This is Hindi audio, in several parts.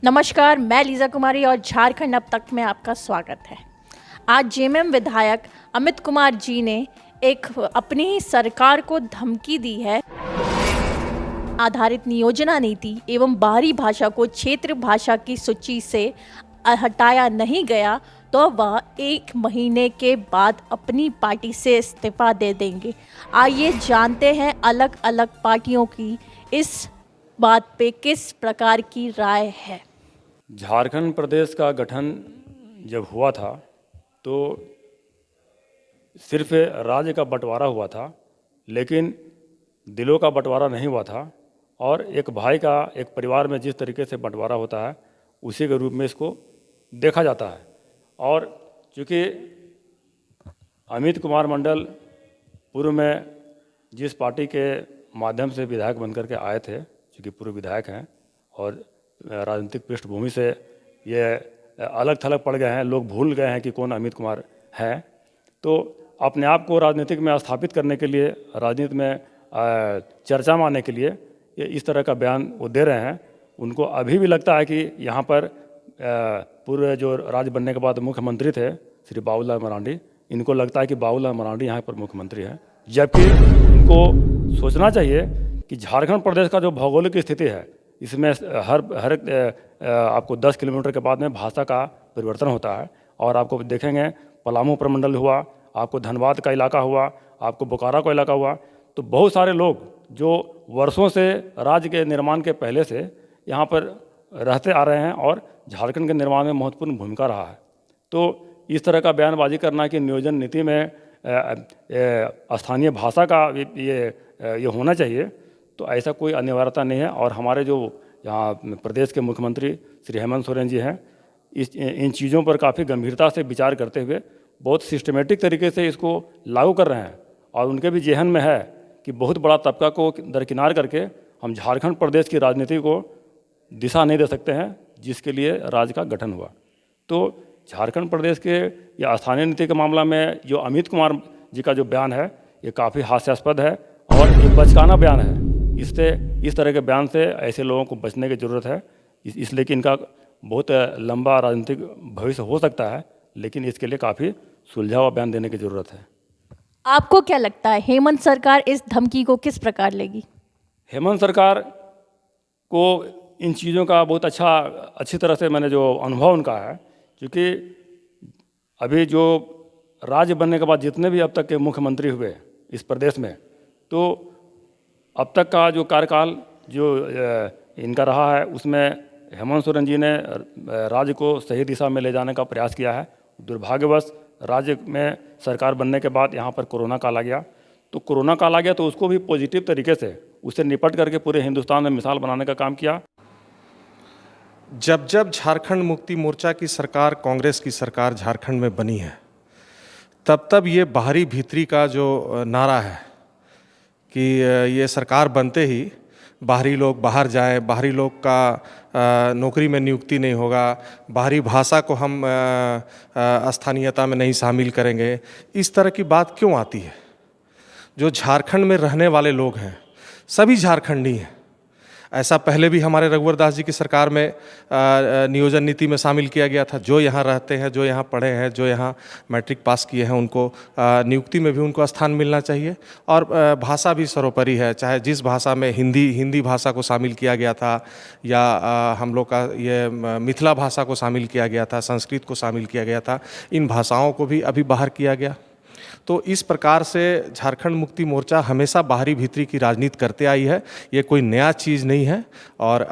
नमस्कार, मैं लीजा कुमारी और झारखंड अब तक में आपका स्वागत है। आज जेएमएम विधायक अमित कुमार जी ने एक अपनी ही सरकार को धमकी दी है। आधारित नियोजना नीति एवं बाहरी भाषा को क्षेत्र भाषा की सूची से हटाया नहीं गया तो वह 1 महीने के बाद अपनी पार्टी से इस्तीफा दे देंगे। आइए जानते हैं अलग अलग पार्टियों की इस बात पे किस प्रकार की राय है। झारखंड प्रदेश का गठन जब हुआ था तो सिर्फ राज्य का बंटवारा हुआ था, लेकिन दिलों का बंटवारा नहीं हुआ था। और एक भाई का एक परिवार में जिस तरीके से बंटवारा होता है उसी के रूप में इसको देखा जाता है। और चूँकि अमित कुमार मंडल पूर्व में जिस पार्टी के माध्यम से विधायक बनकर के आए थे, चूँकि पूर्व विधायक हैं और राजनीतिक पृष्ठभूमि से ये अलग थलग पड़ गए हैं, लोग भूल गए हैं कि कौन अमित कुमार है। तो अपने आप को राजनीतिक में स्थापित करने के लिए, राजनीति में चर्चा में आने के लिए ये इस तरह का बयान वो दे रहे हैं। उनको अभी भी लगता है कि यहाँ पर पूर्व जो राज्य बनने के बाद मुख्यमंत्री थे श्री बाबूलाल मरांडी, इनको लगता है कि बाबूलाल मरांडी यहाँ पर मुख्यमंत्री हैं, जबकि इनको सोचना चाहिए कि झारखंड प्रदेश का जो भौगोलिक स्थिति है इसमें हर आपको 10 किलोमीटर के बाद में भाषा का परिवर्तन होता है। और आपको देखेंगे पलामू प्रमंडल हुआ, आपको धनबाद का इलाका हुआ, आपको बोकारो का इलाका हुआ, तो बहुत सारे लोग जो वर्षों से राज्य के निर्माण के पहले से यहाँ पर रहते आ रहे हैं और झारखंड के निर्माण में महत्वपूर्ण भूमिका रहा है। तो इस तरह का बयानबाजी करना कि नियोजन नीति में स्थानीय भाषा का ये होना चाहिए, तो ऐसा कोई अनिवार्यता नहीं है। और हमारे जो यहाँ प्रदेश के मुख्यमंत्री श्री हेमंत सोरेन जी हैं, इन चीज़ों पर काफ़ी गंभीरता से विचार करते हुए बहुत सिस्टमेटिक तरीके से इसको लागू कर रहे हैं। और उनके भी जेहन में है कि बहुत बड़ा तबका को दरकिनार करके हम झारखंड प्रदेश की राजनीति को दिशा नहीं दे सकते हैं, जिसके लिए राज्य का गठन हुआ। तो झारखंड प्रदेश के या स्थानीय नीति के मामला में जो अमित कुमार जी का जो बयान है ये काफ़ी हास्यास्पद है और ये बचकाना बयान है। इससे इस तरह के बयान से ऐसे लोगों को बचने की ज़रूरत है, इसलिए कि इनका बहुत लंबा राजनीतिक भविष्य हो सकता है, लेकिन इसके लिए काफ़ी सुलझा हुआ बयान देने की ज़रूरत है। आपको क्या लगता है हेमंत सरकार इस धमकी को किस प्रकार लेगी? हेमंत सरकार को इन चीज़ों का बहुत अच्छी तरह से मैंने जो अनुभव उनका है, क्योंकि अभी जो राज्य बनने के बाद जितने भी अब तक के मुख्यमंत्री हुए इस प्रदेश में, तो अब तक का जो कार्यकाल जो इनका रहा है उसमें हेमंत सोरेन जी ने राज्य को सही दिशा में ले जाने का प्रयास किया है। दुर्भाग्यवश राज्य में सरकार बनने के बाद यहाँ पर कोरोना काल आ गया, तो कोरोना काल आ गया तो उसको भी पॉजिटिव तरीके से उससे निपट करके पूरे हिंदुस्तान में मिसाल बनाने का काम किया। जब जब झारखंड मुक्ति मोर्चा की सरकार, कांग्रेस की सरकार झारखंड में बनी है, तब तब ये बाहरी भीतरी का जो नारा है कि ये सरकार बनते ही बाहरी लोग बाहर जाएं, बाहरी लोग का नौकरी में नियुक्ति नहीं होगा, बाहरी भाषा को हम स्थानीयता में नहीं शामिल करेंगे, इस तरह की बात क्यों आती है? जो झारखंड में रहने वाले लोग हैं सभी झारखंडी हैं। ऐसा पहले भी हमारे रघुवर दास जी की सरकार में नियोजन नीति में शामिल किया गया था। जो यहाँ रहते हैं, जो यहाँ पढ़े हैं, जो यहाँ मैट्रिक पास किए हैं, उनको नियुक्ति में भी उनको स्थान मिलना चाहिए। और भाषा भी सर्वोपरि है, चाहे जिस भाषा में हिंदी भाषा को शामिल किया गया था या हम लोग का ये मिथिला भाषा को शामिल किया गया था, संस्कृत को शामिल किया गया था, इन भाषाओं को भी अभी बाहर किया गया। तो इस प्रकार से झारखंड मुक्ति मोर्चा हमेशा बाहरी भीतरी की राजनीति करते आई है, ये कोई नया चीज़ नहीं है। और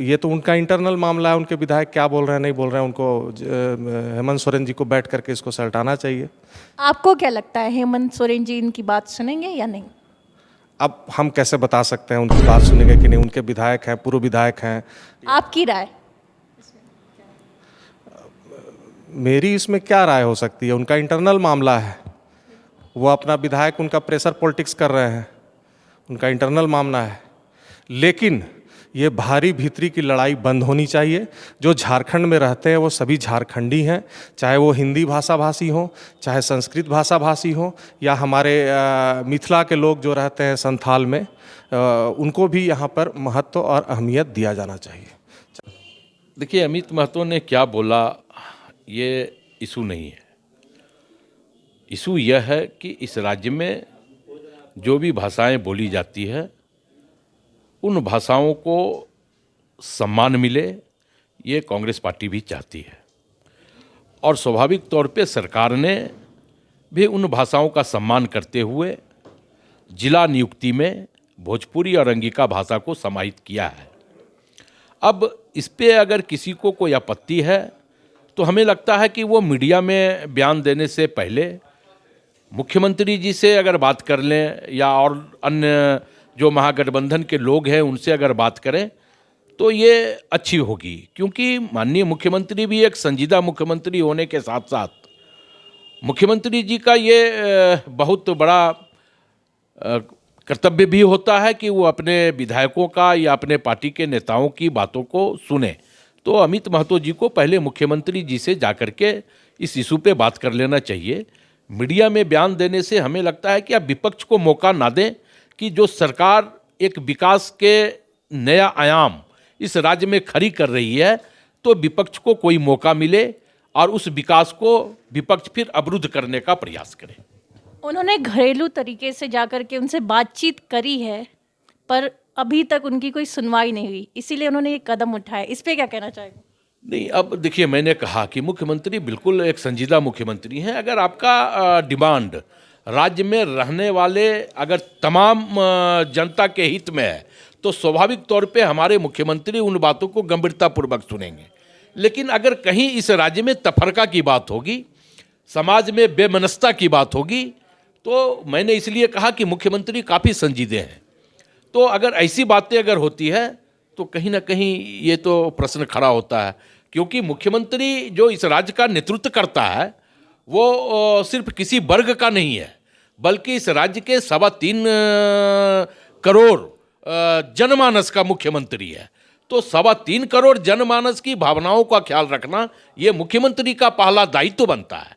ये तो उनका इंटरनल मामला है, उनके विधायक क्या बोल रहे हैं नहीं बोल रहे हैं, उनको हेमंत सोरेन जी को बैठ करके इसको सलटाना चाहिए। आपको क्या लगता है हेमंत सोरेन जी इनकी बात सुनेंगे या नहीं? अब हम कैसे बता सकते हैं उनकी बात सुनेंगे कि नहीं? उनके विधायक हैं, पूर्व विधायक हैं। आपकी राय? मेरी इसमें क्या राय हो सकती है? उनका इंटरनल मामला है, वो अपना विधायक, उनका प्रेशर पॉलिटिक्स कर रहे हैं, उनका इंटरनल मामला है। लेकिन ये बाहरी भीतरी की लड़ाई बंद होनी चाहिए। जो झारखंड में रहते हैं वो सभी झारखंडी हैं, चाहे वो हिंदी भाषा भाषी हों, चाहे संस्कृत भाषा भाषी हों, या हमारे मिथिला के लोग जो रहते हैं संथाल में, उनको भी यहाँ पर महत्व और अहमियत दिया जाना चाहिए। देखिए, अमित महतो ने क्या बोला ये इशू नहीं है। इशू यह है कि इस राज्य में जो भी भाषाएं बोली जाती है उन भाषाओं को सम्मान मिले, ये कांग्रेस पार्टी भी चाहती है। और स्वाभाविक तौर पे सरकार ने भी उन भाषाओं का सम्मान करते हुए जिला नियुक्ति में भोजपुरी और अंगिका भाषा को समाहित किया है। अब इस पे अगर किसी को कोई आपत्ति है तो हमें लगता है कि वो मीडिया में बयान देने से पहले मुख्यमंत्री जी से अगर बात कर लें या और अन्य जो महागठबंधन के लोग हैं उनसे अगर बात करें तो ये अच्छी होगी, क्योंकि माननीय मुख्यमंत्री भी एक संजीदा मुख्यमंत्री होने के साथ साथ मुख्यमंत्री जी का ये बहुत बड़ा कर्तव्य भी होता है कि वो अपने विधायकों का या अपने पार्टी के नेताओं की बातों को सुने। तो अमित महतो जी को पहले मुख्यमंत्री जी से जाकर के इस इशू पे बात कर लेना चाहिए। मीडिया में बयान देने से हमें लगता है कि आप विपक्ष को मौका ना दें कि जो सरकार एक विकास के नया आयाम इस राज्य में खड़ी कर रही है तो विपक्ष को कोई मौका मिले और उस विकास को विपक्ष फिर अवरुद्ध करने का प्रयास करे। उन्होंने घरेलू तरीके से जाकर के उनसे बातचीत करी है, पर अभी तक उनकी कोई सुनवाई नहीं हुई, इसीलिए उन्होंने ये कदम उठाया। इस पे क्या कहना चाहेंगे? नहीं, अब देखिए, मैंने कहा कि मुख्यमंत्री बिल्कुल एक संजीदा मुख्यमंत्री हैं। अगर आपका डिमांड राज्य में रहने वाले अगर तमाम जनता के हित में है तो स्वाभाविक तौर पे हमारे मुख्यमंत्री उन बातों को गंभीरतापूर्वक सुनेंगे। लेकिन अगर कहीं इस राज्य में तफरका की बात होगी, समाज में बेमनस्ता की बात होगी, तो मैंने इसलिए कहा कि मुख्यमंत्री काफ़ी संजीदे हैं। तो अगर ऐसी बातें अगर होती है तो कहीं ना कहीं ये तो प्रश्न खड़ा होता है, क्योंकि मुख्यमंत्री जो इस राज्य का नेतृत्व करता है वो सिर्फ किसी वर्ग का नहीं है, बल्कि इस राज्य के 3.25 करोड़ जनमानस का मुख्यमंत्री है। तो 3.25 करोड़ जनमानस की भावनाओं का ख्याल रखना ये मुख्यमंत्री का पहला दायित्व बनता है।